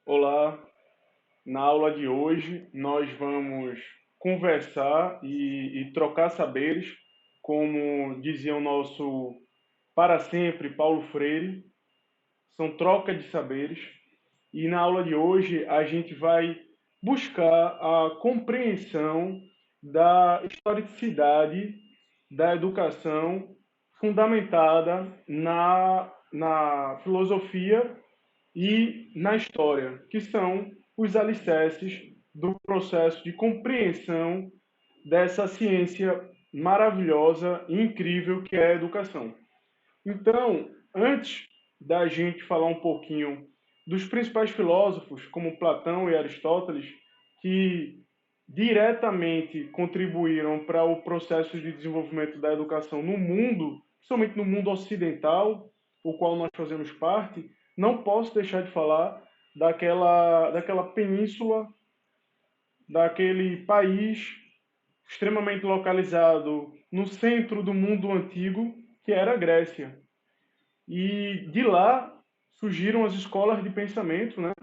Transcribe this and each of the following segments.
Olá, na aula de hoje nós vamos conversar e trocar saberes, como dizia o nosso para sempre Paulo Freire, são troca de saberes. E na aula de hoje a gente vai buscar a compreensão da historicidade da educação fundamentada na filosofia e na história, que são os alicerces do processo de compreensão dessa ciência maravilhosa e incrível que é a educação. Então, antes da gente falar um pouquinho dos principais filósofos, como Platão e Aristóteles, que diretamente contribuíram para o processo de desenvolvimento da educação no mundo, principalmente no mundo ocidental, o qual nós fazemos parte, não posso deixar de falar daquela península, daquele país extremamente localizado no centro do mundo antigo, que era a Grécia. E de lá surgiram as escolas de pensamento, né?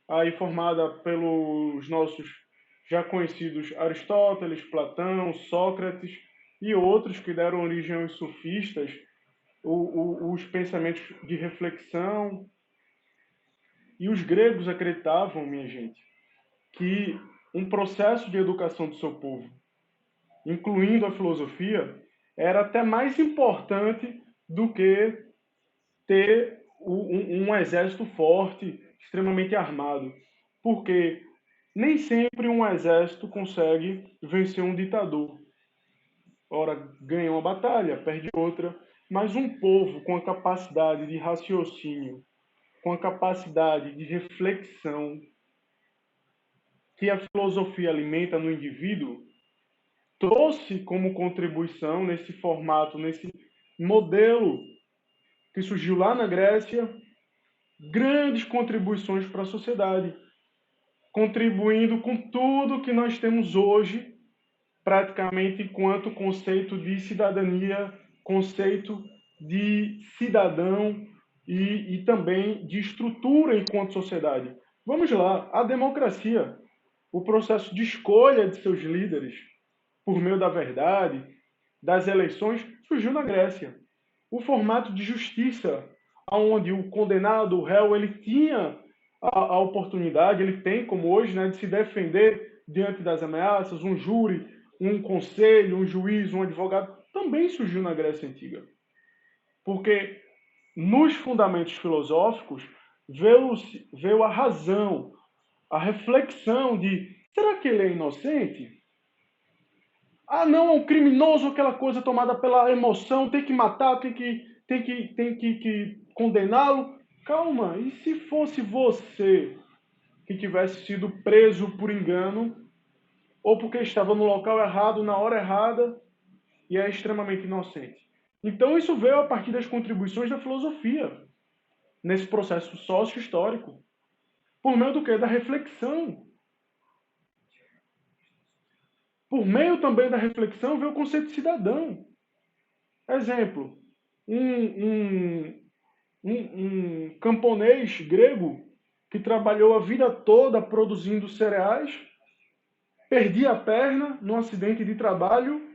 Aí formada pelos nossos já conhecidos Aristóteles, Platão, Sócrates e outros que deram origem aos sofistas, os pensamentos de reflexão. E os gregos acreditavam, minha gente, que um processo de educação do seu povo, incluindo a filosofia, era até mais importante do que ter um exército forte, extremamente armado. Porque nem sempre um exército consegue vencer um ditador. Ora, ganha uma batalha, perde outra. Mas um povo com a capacidade de raciocínio, com a capacidade de reflexão que a filosofia alimenta no indivíduo, trouxe como contribuição nesse formato, nesse modelo que surgiu lá na Grécia, grandes contribuições para a sociedade, contribuindo com tudo que nós temos hoje, praticamente enquanto conceito de cidadania, conceito de cidadão e também de estrutura enquanto sociedade. Vamos lá, a democracia, o processo de escolha de seus líderes por meio da verdade, das eleições, surgiu na Grécia. O formato de justiça, onde o condenado, o réu, ele tinha a oportunidade, ele tem, como hoje, né, de se defender diante das ameaças, um júri, um conselho, um juiz, um advogado, também surgiu na Grécia Antiga. Porque nos fundamentos filosóficos veio a razão, a reflexão de: será que ele é inocente? Ah, não, é um criminoso, aquela coisa tomada pela emoção, tem que matar, tem que condená-lo. Calma, e se fosse você que tivesse sido preso por engano, ou porque estava no local errado, na hora errada, e é extremamente inocente? Então isso veio a partir das contribuições da filosofia, nesse processo sócio-histórico. Por meio do quê? Da reflexão. Por meio também da reflexão veio o conceito de cidadão. Exemplo, um, um camponês grego que trabalhou a vida toda produzindo cereais, perdia a perna num acidente de trabalho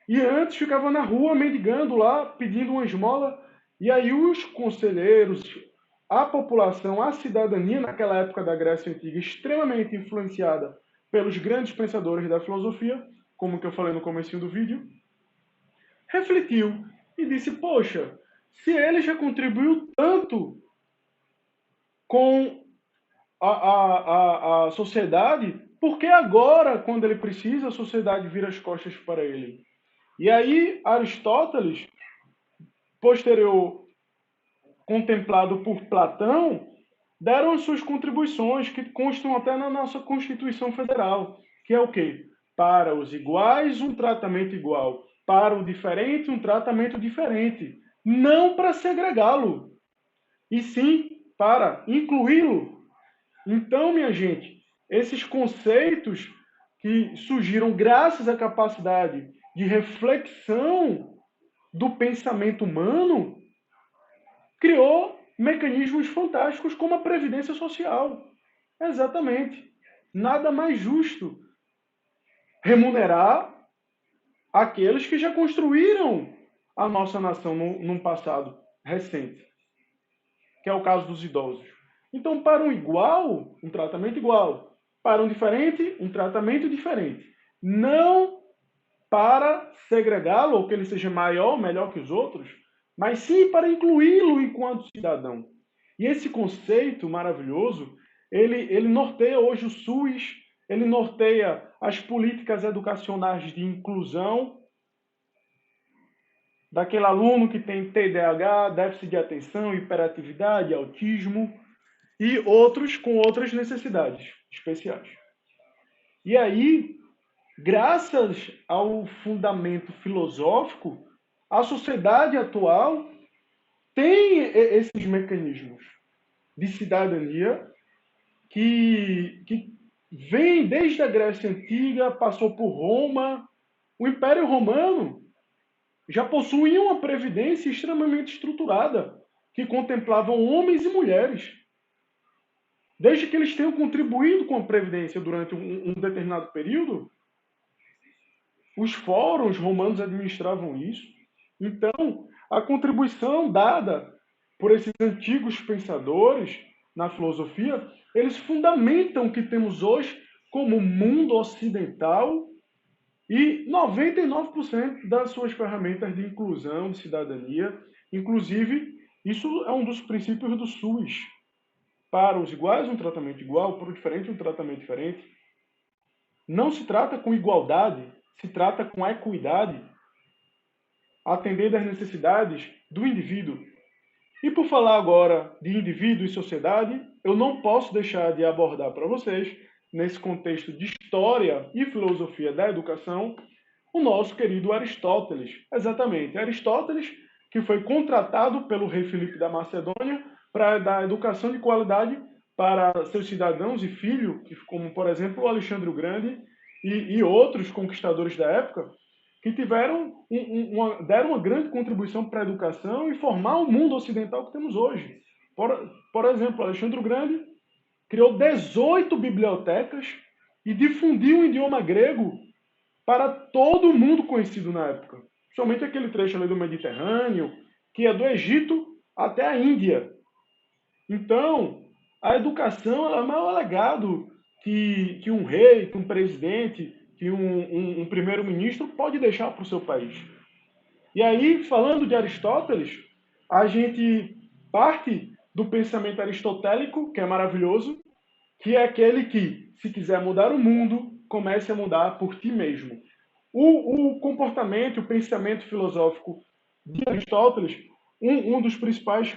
e antes ficava na rua mendigando lá, pedindo uma esmola. E aí os conselheiros, a população, a cidadania naquela época da Grécia Antiga, extremamente influenciada pelos grandes pensadores da filosofia, como que eu falei no começo do vídeo, refletiu e disse: poxa, se ele já contribuiu tanto com a sociedade, por que agora, quando ele precisa, a sociedade vira as costas para ele? E aí, Aristóteles, posterior contemplado por Platão, deram as suas contribuições, que constam até na nossa Constituição Federal, que é o quê? Para os iguais, um tratamento igual. Para o diferente, um tratamento diferente. Não para segregá-lo, e sim para incluí-lo. Então, minha gente, esses conceitos que surgiram graças à capacidade de reflexão do pensamento humano criou mecanismos fantásticos como a previdência social. Exatamente. Nada mais justo remunerar aqueles que já construíram a nossa nação num passado recente, que é o caso dos idosos. Então, para um igual, um tratamento igual. Para um diferente, um tratamento diferente. Não para segregá-lo, ou que ele seja maior, melhor que os outros, mas sim para incluí-lo enquanto cidadão. E esse conceito maravilhoso, ele norteia hoje o SUS, ele norteia as políticas educacionais de inclusão, daquele aluno que tem TDAH, déficit de atenção, hiperatividade, autismo, e outros com outras necessidades especiais. E aí, graças ao fundamento filosófico, a sociedade atual tem esses mecanismos de cidadania que vem desde a Grécia Antiga, passou por Roma. O Império Romano já possuía uma previdência extremamente estruturada, que contemplava homens e mulheres. Desde que eles tenham contribuído com a previdência durante um determinado período, os fóruns romanos administravam isso. Então, a contribuição dada por esses antigos pensadores na filosofia, eles fundamentam o que temos hoje como mundo ocidental e 99% das suas ferramentas de inclusão, de cidadania. Inclusive, isso é um dos princípios do SUS. Para os iguais, um tratamento igual, para o diferente, um tratamento diferente. Não se trata com igualdade, se trata com equidade, atendendo às necessidades do indivíduo. E por falar agora de indivíduo e sociedade, eu não posso deixar de abordar para vocês, nesse contexto de história e filosofia da educação, o nosso querido Aristóteles. Exatamente, Aristóteles, que foi contratado pelo rei Filipe da Macedônia para dar educação de qualidade para seus cidadãos e filhos, como, por exemplo, o Alexandre o Grande e outros conquistadores da época, que deram uma grande contribuição para a educação e formar o mundo ocidental que temos hoje. Por exemplo, Alexandre o Grande criou 18 bibliotecas e difundiu o idioma grego para todo mundo conhecido na época. Somente aquele trecho ali do Mediterrâneo, que é do Egito até a Índia. Então, a educação é o maior legado que um rei, que um presidente, que um primeiro-ministro pode deixar para o seu país. E aí, falando de Aristóteles, a gente parte do pensamento aristotélico, que é maravilhoso, que é aquele que, se quiser mudar o mundo, comece a mudar por ti mesmo. O comportamento, o pensamento filosófico de Aristóteles, um dos principais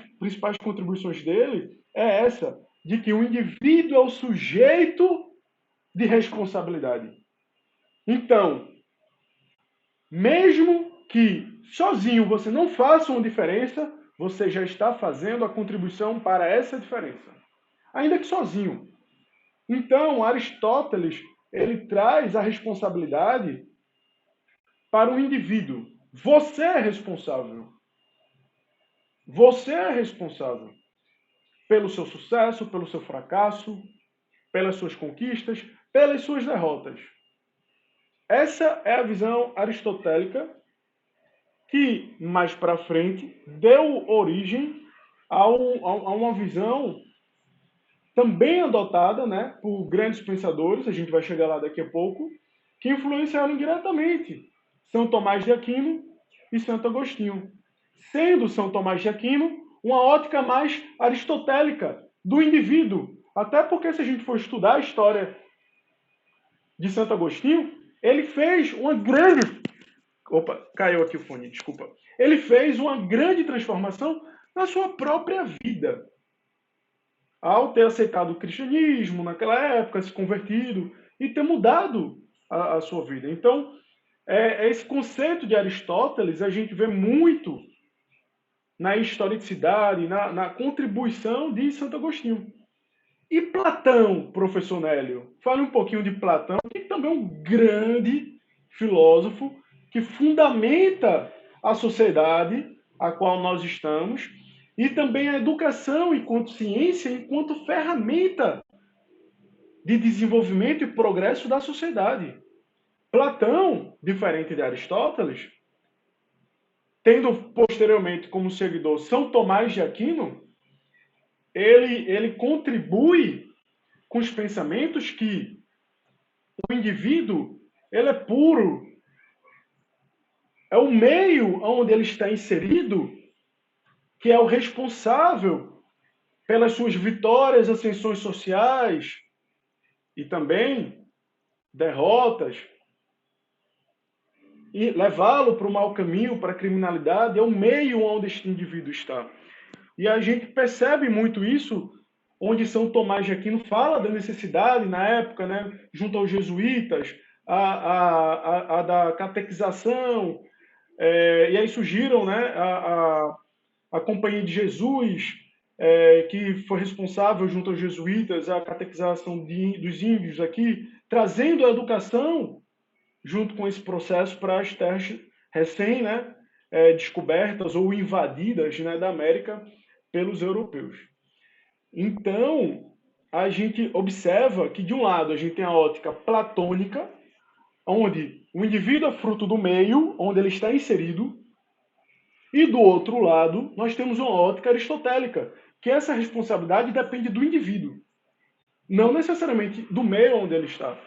contribuições dele é essa, de que o indivíduo é o sujeito de responsabilidade. Então, mesmo que sozinho você não faça uma diferença, você já está fazendo a contribuição para essa diferença. Ainda que sozinho. Então, Aristóteles, ele traz a responsabilidade para o indivíduo. Você é responsável. Você é responsável pelo seu sucesso, pelo seu fracasso, pelas suas conquistas, pelas suas derrotas. Essa é a visão aristotélica que, mais para frente, deu origem a uma visão também adotada, né, por grandes pensadores, a gente vai chegar lá daqui a pouco, que influenciaram diretamente São Tomás de Aquino e Santo Agostinho. Sendo São Tomás de Aquino uma ótica mais aristotélica do indivíduo. Até porque, se a gente for estudar a história de Santo Agostinho, ele fez uma grande... Opa, caiu aqui o fone, desculpa. Ele fez uma grande transformação na sua própria vida. Ao ter aceitado o cristianismo naquela época, se convertido e ter mudado a sua vida. Então, esse conceito de Aristóteles a gente vê muito na historicidade, na contribuição de Santo Agostinho. E Platão, professor Nélio? Fale um pouquinho de Platão, que também é um grande filósofo que fundamenta a sociedade a qual nós estamos e também a educação enquanto ciência, enquanto ferramenta de desenvolvimento e progresso da sociedade. Platão, diferente de Aristóteles, tendo posteriormente como seguidor São Tomás de Aquino, ele contribui com os pensamentos que o indivíduo ele é puro, é o meio onde ele está inserido que é o responsável pelas suas vitórias, ascensões sociais e também derrotas, e levá-lo para o mau caminho, para a criminalidade, é o meio onde este indivíduo está. E a gente percebe muito isso, onde São Tomás de Aquino fala da necessidade, na época, né, junto aos jesuítas, a da catequização, e aí surgiram, né, a Companhia de Jesus, que foi responsável, junto aos jesuítas, a catequização dos índios aqui, trazendo a educação junto com esse processo para as terras recém, né, descobertas ou invadidas, né, da América pelos europeus. Então, a gente observa que, de um lado, a gente tem a ótica platônica, onde o indivíduo é fruto do meio, onde ele está inserido, e do outro lado, nós temos uma ótica aristotélica, que essa responsabilidade depende do indivíduo, não necessariamente do meio onde ele está.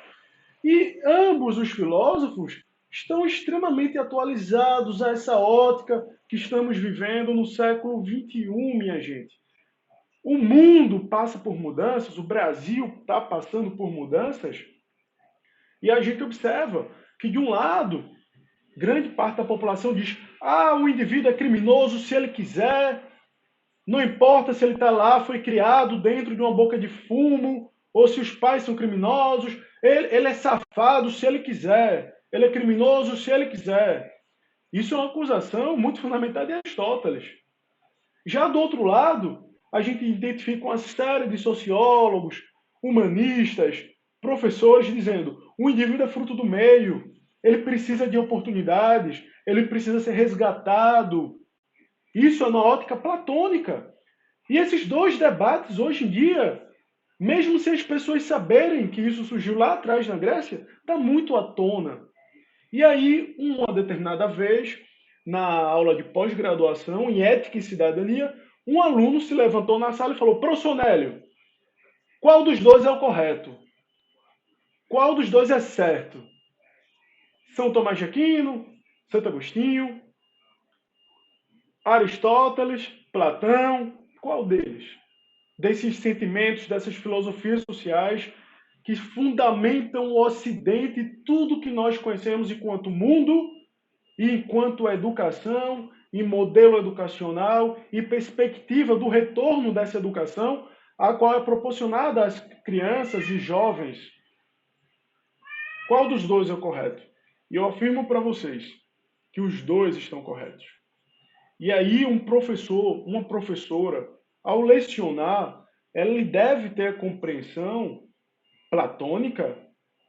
E ambos os filósofos estão extremamente atualizados a essa ótica que estamos vivendo no século XXI, minha gente. O mundo passa por mudanças, o Brasil está passando por mudanças, e a gente observa que, de um lado, grande parte da população diz: o indivíduo é criminoso se ele quiser, não importa se ele está lá, foi criado dentro de uma boca de fumo, ou se os pais são criminosos, ele é safado se ele quiser, ele é criminoso se ele quiser. Isso é uma acusação muito fundamentada em Aristóteles. Já do outro lado, a gente identifica uma série de sociólogos, humanistas, professores dizendo: o indivíduo é fruto do meio, ele precisa de oportunidades, ele precisa ser resgatado. Isso é na ótica platônica. E esses dois debates, hoje em dia, mesmo sem as pessoas saberem que isso surgiu lá atrás na Grécia, está muito à tona. E aí, uma determinada vez, na aula de pós-graduação em Ética e Cidadania, um aluno se levantou na sala e falou: Professor Nélio, qual dos dois é o correto? Qual dos dois é certo? São Tomás de Aquino, Santo Agostinho, Aristóteles, Platão, qual deles? Desses sentimentos, dessas filosofias sociais que fundamentam o Ocidente e tudo que nós conhecemos enquanto mundo e enquanto educação e modelo educacional e perspectiva do retorno dessa educação a qual é proporcionada às crianças e jovens. Qual dos dois é o correto? E eu afirmo para vocês que os dois estão corretos. E aí um professor, uma professora, ao lecionar, ele deve ter a compreensão platônica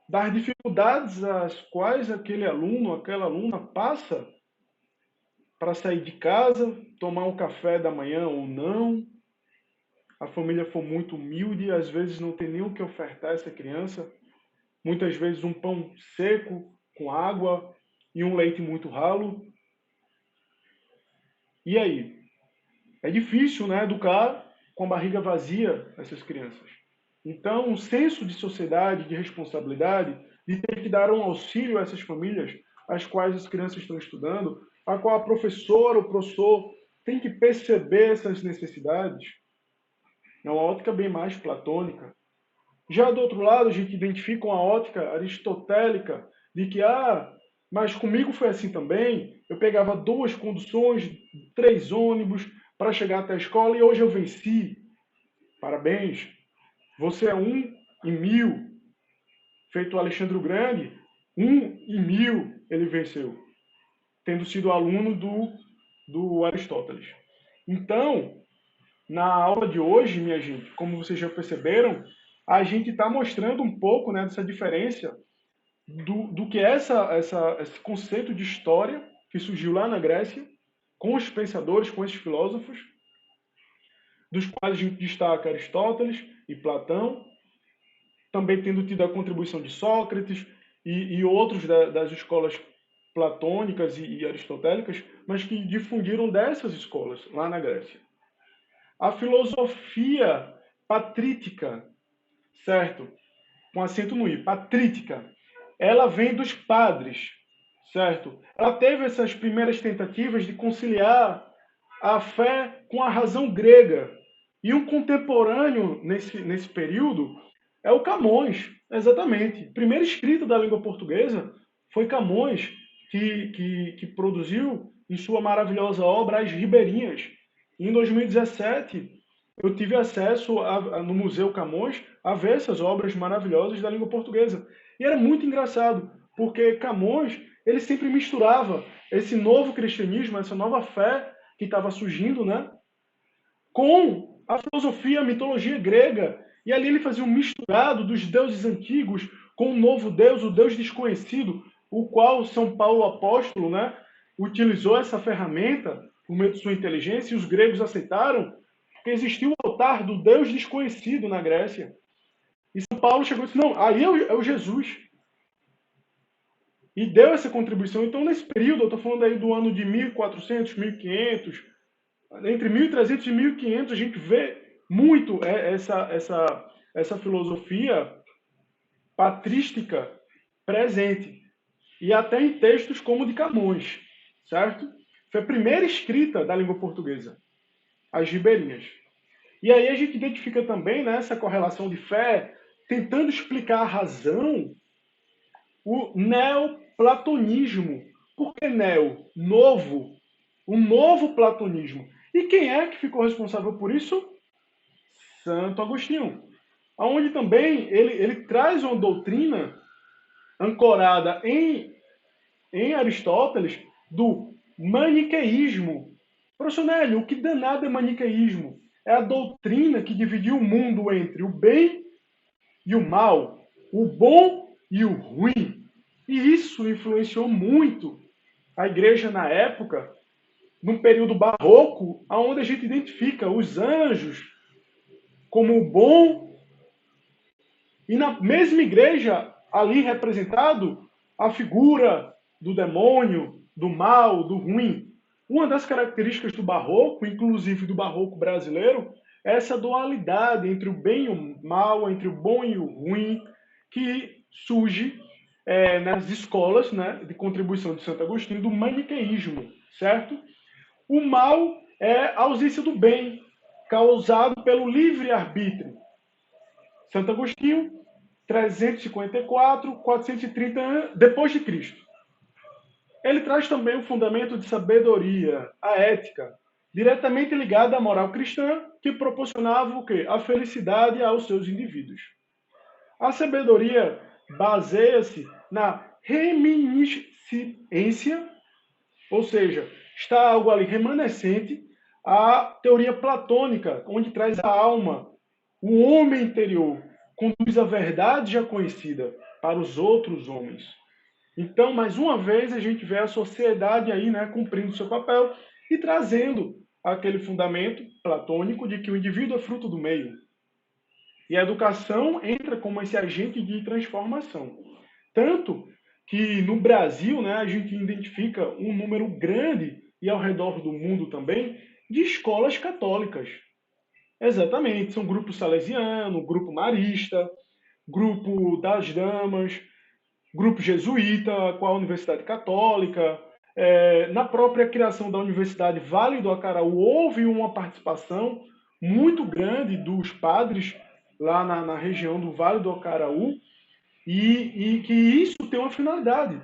das dificuldades às quais aquele aluno, aquela aluna passa para sair de casa, tomar um café da manhã ou não. A família for muito humilde, às vezes não tem nem o que ofertar a essa criança. Muitas vezes um pão seco com água e um leite muito ralo. E aí? É difícil, né, educar com a barriga vazia essas crianças. Então, um senso de sociedade, de responsabilidade, de ter que dar um auxílio a essas famílias, às quais as crianças estão estudando, a qual a professora, o professor tem que perceber essas necessidades. É uma ótica bem mais platônica. Já do outro lado, a gente identifica uma ótica aristotélica de que, mas comigo foi assim também. Eu pegava 2 conduções, 3 ônibus para chegar até a escola e hoje eu venci. Parabéns. Você é 1 em 1000. Feito o Alexandre o Grande, 1 em 1000 ele venceu, tendo sido aluno do Aristóteles. Então, na aula de hoje, minha gente, como vocês já perceberam, a gente está mostrando um pouco, né, dessa diferença do que é esse conceito de história que surgiu lá na Grécia, com os pensadores, com esses filósofos, dos quais a gente destaca Aristóteles e Platão, também tendo tido a contribuição de Sócrates e outros das escolas platônicas e aristotélicas, mas que difundiram dessas escolas lá na Grécia. A filosofia patrítica, certo? Com acento no i, patrítica, ela vem dos padres, certo? Ela teve essas primeiras tentativas de conciliar a fé com a razão grega. E um contemporâneo nesse período é o Camões, exatamente. Primeira escrita da língua portuguesa foi Camões, que produziu em sua maravilhosa obra As Ribeirinhas. E em 2017, eu tive acesso no Museu Camões a ver essas obras maravilhosas da língua portuguesa. E era muito engraçado, porque Camões ele sempre misturava esse novo cristianismo, essa nova fé que estava surgindo, né, com a filosofia, a mitologia grega. E ali ele fazia um misturado dos deuses antigos com o novo Deus, o Deus desconhecido, o qual São Paulo apóstolo, né, utilizou essa ferramenta por meio de sua inteligência, e os gregos aceitaram, porque existia o altar do Deus desconhecido na Grécia. E São Paulo chegou e disse, não, aí é o Jesus. E deu essa contribuição. Então, nesse período, eu estou falando aí do ano de 1400, 1500, entre 1300 e 1500, a gente vê muito essa filosofia patrística presente. E até em textos como o de Camões, certo? Foi a primeira escrita da língua portuguesa, As Ribeirinhas. E aí a gente identifica também, né, essa correlação de fé, tentando explicar a razão, o neoplatonismo. Por que neo? Novo. O novo platonismo. E quem é que ficou responsável por isso? Santo Agostinho. Onde também ele traz uma doutrina ancorada em Aristóteles do maniqueísmo. Professor Nélio, o que danado é maniqueísmo? É a doutrina que dividiu o mundo entre o bem e o mal, o bom e o ruim. E isso influenciou muito a igreja na época, num período barroco, onde a gente identifica os anjos como o bom, e na mesma igreja, ali representado, a figura do demônio, do mal, do ruim. Uma das características do barroco, inclusive do barroco brasileiro, é essa dualidade entre o bem e o mal, entre o bom e o ruim, que surge nas escolas, né, de contribuição de Santo Agostinho, do maniqueísmo, certo? O mal é a ausência do bem, causado pelo livre-arbítrio. Santo Agostinho, 354, 430 depois de Cristo. Ele traz também o fundamento de sabedoria, a ética, diretamente ligada à moral cristã, que proporcionava o quê? A felicidade aos seus indivíduos. A sabedoria baseia-se na reminiscência, ou seja, está algo ali remanescente à teoria platônica, onde traz a alma, o homem interior, conduz a verdade já conhecida para os outros homens. Então, mais uma vez, a gente vê a sociedade aí, né, cumprindo seu papel e trazendo aquele fundamento platônico de que o indivíduo é fruto do meio. E a educação entra como esse agente de transformação. Tanto que no Brasil, né, a gente identifica um número grande, e ao redor do mundo também, de escolas católicas. Exatamente, são grupo salesiano, grupo marista, grupo das damas, grupo jesuíta com a Universidade Católica. Na própria criação da Universidade Vale do Acaraú, houve uma participação muito grande dos padres lá na região do Vale do Acaraú, e que isso tem uma finalidade.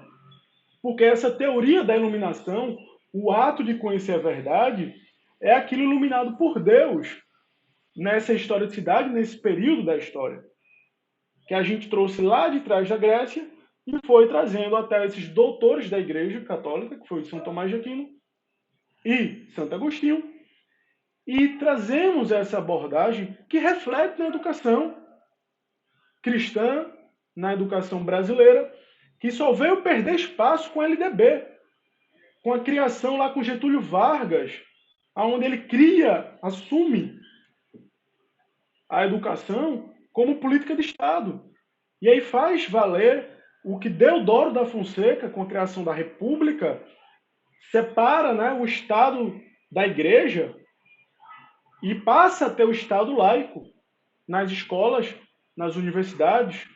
Porque essa teoria da iluminação, o ato de conhecer a verdade, é aquilo iluminado por Deus nessa historicidade, nesse período da história, que a gente trouxe lá de trás da Grécia e foi trazendo até esses doutores da Igreja Católica, que foi São Tomás de Aquino e Santo Agostinho, e trazemos essa abordagem que reflete na educação cristã, na educação brasileira, que só veio perder espaço com a LDB, com a criação lá com Getúlio Vargas, onde ele assume a educação como política de Estado. E aí faz valer o que Deodoro da Fonseca, com a criação da República, separa, né, o Estado da Igreja e passa a ter o Estado laico nas escolas, nas universidades,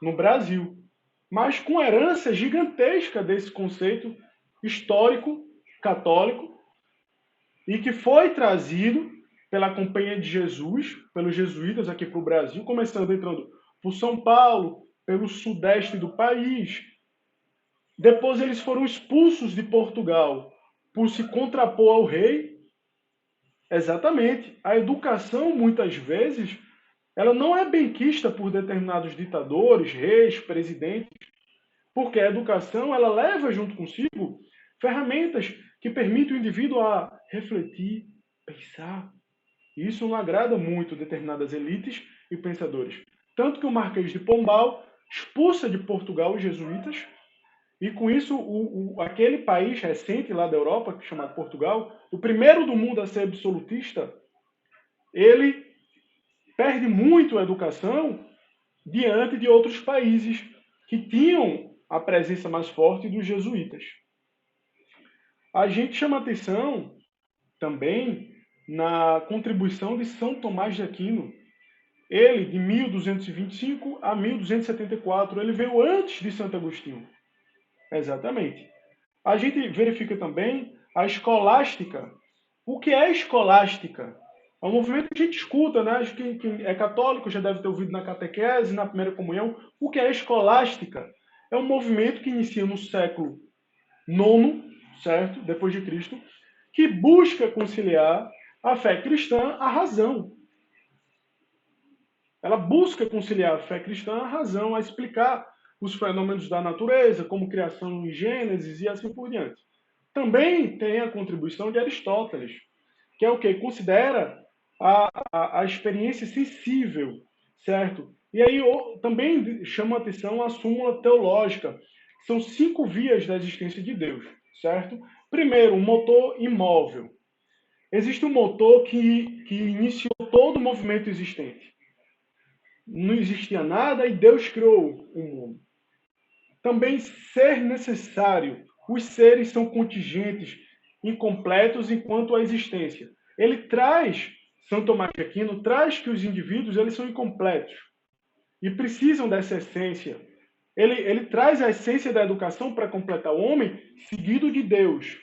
no Brasil. Mas com herança gigantesca desse conceito histórico católico e que foi trazido pela Companhia de Jesus, pelos jesuítas aqui para o Brasil, começando entrando por São Paulo, pelo sudeste do país. Depois eles foram expulsos de Portugal por se contrapor ao rei. Exatamente. A educação, muitas vezes, ela não é benquista por determinados ditadores, reis, presidentes, porque a educação ela leva junto consigo ferramentas que permitem o indivíduo a refletir, pensar. E isso não agrada muito determinadas elites e pensadores. Tanto que o Marquês de Pombal expulsa de Portugal os jesuítas, e com isso aquele país recente lá da Europa, chamado Portugal, o primeiro do mundo a ser absolutista, ele perde muito a educação diante de outros países que tinham a presença mais forte dos jesuítas. A gente chama atenção também na contribuição de São Tomás de Aquino. Ele, de 1225 a 1274, ele veio antes de Santo Agostinho. Exatamente. A gente verifica também a escolástica. O que é escolástica? É um movimento que a gente escuta, né? Acho que quem é católico já deve ter ouvido na catequese, na primeira comunhão. O que é escolástica? É um movimento que inicia no século IX, certo? Depois de Cristo, que busca conciliar a fé cristã à razão. Ela busca conciliar a fé cristã à razão, a explicar os fenômenos da natureza, como criação em Gênesis e assim por diante. Também tem a contribuição de Aristóteles, que é o que? Considera a experiência sensível, certo? E aí também chama a atenção a súmula teológica. São 5 vias da existência de Deus, certo? Primeiro, um motor imóvel. Existe um motor que iniciou todo o movimento existente. Não existia nada e Deus criou o mundo. Também ser necessário. Os seres são contingentes, incompletos enquanto a existência. Ele traz, São Tomás de Aquino, traz que os indivíduos eles são incompletos e precisam dessa essência. Ele traz a essência da educação para completar o homem, seguido de Deus.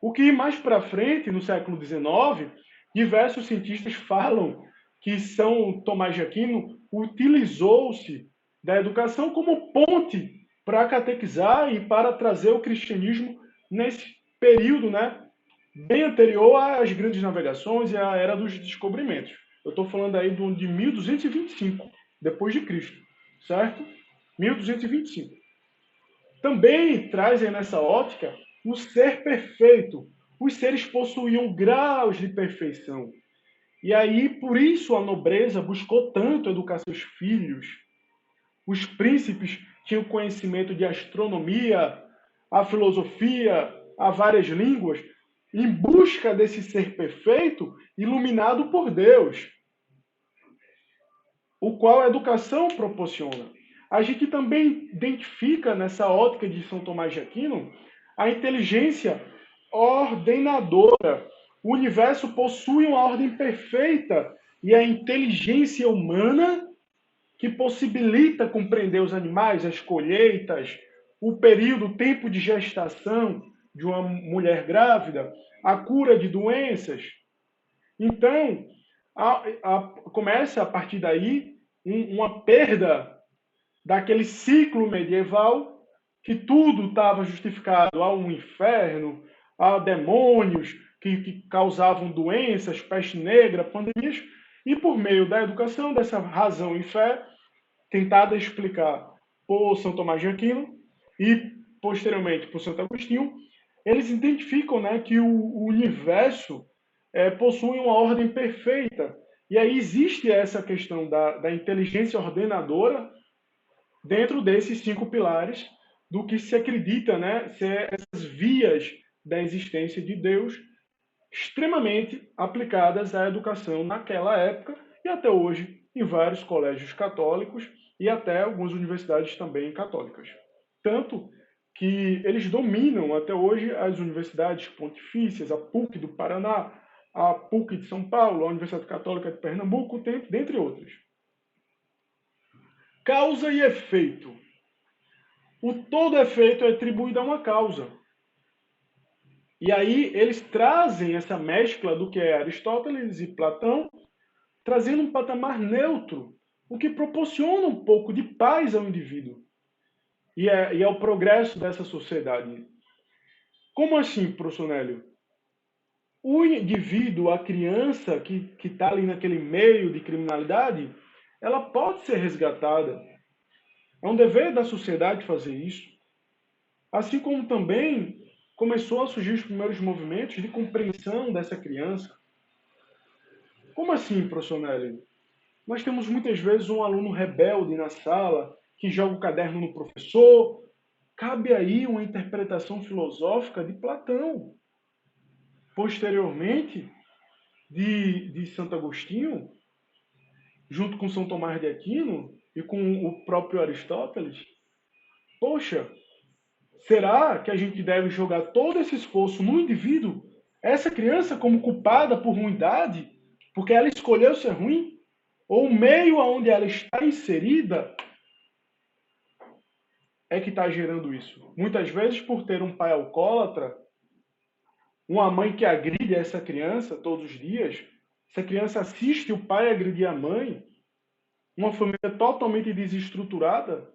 O que mais para frente, no século XIX, diversos cientistas falam que São Tomás de Aquino utilizou-se da educação como ponte para catequizar e para trazer o cristianismo nesse período, né, bem anterior às grandes navegações e à era dos descobrimentos. Eu estou falando aí de 1225, depois de Cristo, certo? 1225. Também trazem nessa ótica o ser perfeito. Os seres possuíam graus de perfeição. E aí, por isso, a nobreza buscou tanto educar seus filhos. Os príncipes tinham conhecimento de astronomia, a filosofia, a várias línguas, em busca desse ser perfeito, iluminado por Deus, o qual a educação proporciona. A gente também identifica nessa ótica de São Tomás de Aquino a inteligência ordenadora. O universo possui uma ordem perfeita e a inteligência humana que possibilita compreender os animais, as colheitas, o período, o tempo de gestação de uma mulher grávida, a cura de doenças. Então, começa a partir daí uma perda daquele ciclo medieval que tudo estava justificado a um inferno, a demônios que causavam doenças, peste negra, pandemias, e por meio da educação, dessa razão e fé, tentada explicar por São Tomás de Aquino e, posteriormente, por Santo Agostinho, eles identificam, né, que o universo possui uma ordem perfeita. E aí existe essa questão da inteligência ordenadora dentro desses 5 pilares do que se acredita, né, ser essas vias da existência de Deus, extremamente aplicadas à educação naquela época e até hoje em vários colégios católicos e até algumas universidades também católicas. Tanto que eles dominam até hoje as universidades pontifícias, a PUC do Paraná, a PUC de São Paulo, a Universidade Católica de Pernambuco, dentre outras. Causa e efeito. O todo efeito é atribuído a uma causa. E aí eles trazem essa mescla do que é Aristóteles e Platão, trazendo um patamar neutro, o que proporciona um pouco de paz ao indivíduo e ao progresso dessa sociedade. Como assim, professor Nélio? O indivíduo, a criança que está ali naquele meio de criminalidade, ela pode ser resgatada. É um dever da sociedade fazer isso. Assim como também começou a surgir os primeiros movimentos de compreensão dessa criança. Como assim, professor Nélio? Nós temos muitas vezes um aluno rebelde na sala que joga o caderno no professor. Cabe aí uma interpretação filosófica de Platão. Posteriormente, de Santo Agostinho, junto com São Tomás de Aquino e com o próprio Aristóteles. Poxa, será que a gente deve jogar todo esse esforço no indivíduo? Essa criança como culpada por ruindade, porque ela escolheu ser ruim? Ou o meio onde ela está inserida é que está gerando isso? Muitas vezes por ter um pai alcoólatra, uma mãe que agride essa criança todos os dias, essa criança assiste o pai agredir a mãe, uma família totalmente desestruturada,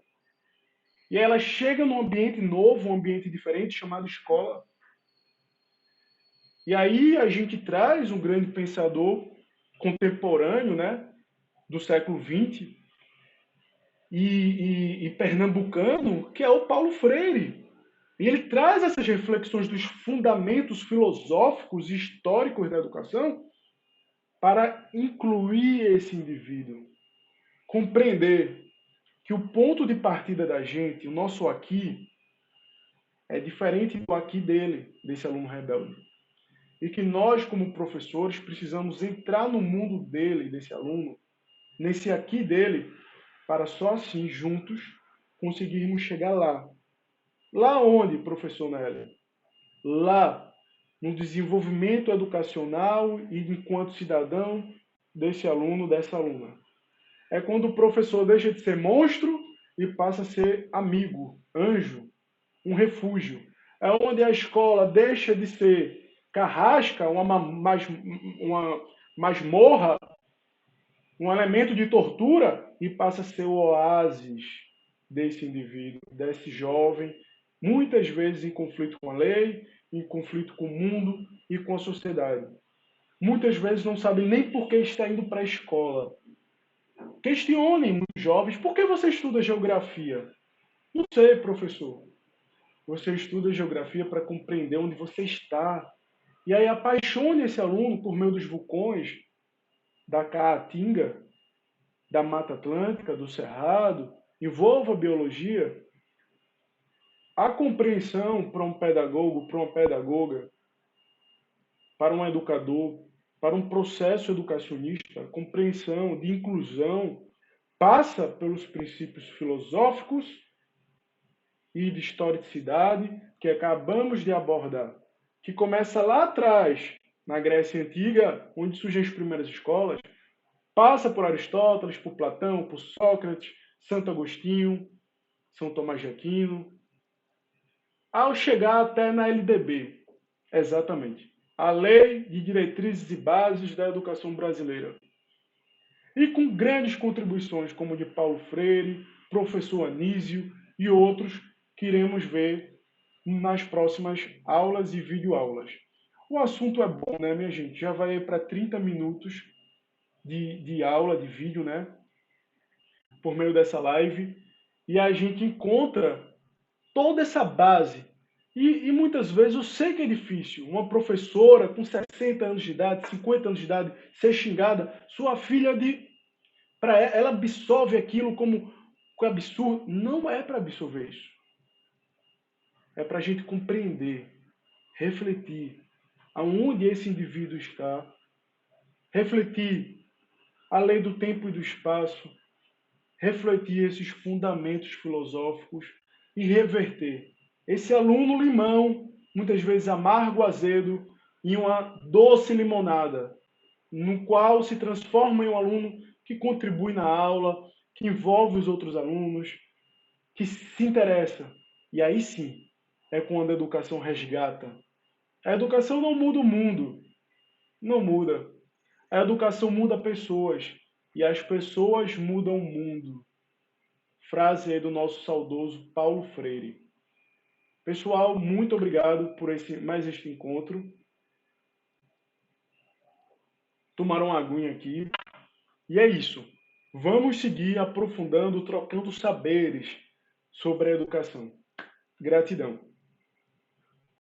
e ela chega num ambiente novo, um ambiente diferente, chamado escola. E aí a gente traz um grande pensador contemporâneo, né, do século XX e pernambucano, que é o Paulo Freire. E ele traz essas reflexões dos fundamentos filosóficos e históricos da educação para incluir esse indivíduo, compreender que o ponto de partida da gente, o nosso aqui, é diferente do aqui dele, desse aluno rebelde. E que nós, como professores, precisamos entrar no mundo dele, desse aluno, nesse aqui dele, para só assim, juntos, conseguirmos chegar lá. Lá onde, professor Nélia? Lá, no desenvolvimento educacional e enquanto cidadão desse aluno, dessa aluna. É quando o professor deixa de ser monstro e passa a ser amigo, anjo, um refúgio. É onde a escola deixa de ser carrasca, uma masmorra, um elemento de tortura e passa a ser o oásis desse indivíduo, desse jovem, muitas vezes em conflito com a lei, em conflito com o mundo e com a sociedade. Muitas vezes não sabe nem por que está indo para a escola. Questionem muitos jovens, por que você estuda geografia? Não sei, professor. Você estuda geografia para compreender onde você está. E aí apaixone esse aluno por meio dos vulcões, da Caatinga, da Mata Atlântica, do Cerrado. Envolva a biologia. A compreensão para um pedagogo, para uma pedagoga, para um educador, para um processo educacionista, a compreensão de inclusão passa pelos princípios filosóficos e de historicidade que acabamos de abordar, que começa lá atrás, na Grécia Antiga, onde surgem as primeiras escolas, passa por Aristóteles, por Platão, por Sócrates, Santo Agostinho, São Tomás de Aquino, ao chegar até na LDB, exatamente, a Lei de Diretrizes e Bases da Educação Brasileira. E com grandes contribuições, como de Paulo Freire, professor Anísio e outros, que iremos ver nas próximas aulas e videoaulas. O assunto é bom, né, minha gente? Já vai para 30 minutos de aula, de vídeo, né? Por meio dessa live. E a gente encontra toda essa base. E muitas vezes eu sei que é difícil. Uma professora com 60 anos de idade, 50 anos de idade, ser xingada, sua filha para ela absorve aquilo como absurdo. Não é para absorver isso. É para a gente compreender, refletir, aonde esse indivíduo está, refletir a lei do tempo e do espaço, refletir esses fundamentos filosóficos e reverter esse aluno limão, muitas vezes amargo, azedo, em uma doce limonada, no qual se transforma em um aluno que contribui na aula, que envolve os outros alunos, que se interessa. E aí sim, é quando a educação resgata. A educação não muda o mundo, não muda. A educação muda pessoas e as pessoas mudam o mundo. Frase aí do nosso saudoso Paulo Freire. Pessoal, muito obrigado por mais este encontro. Tomar uma aguinha aqui. E é isso. Vamos seguir aprofundando, trocando saberes sobre a educação. Gratidão.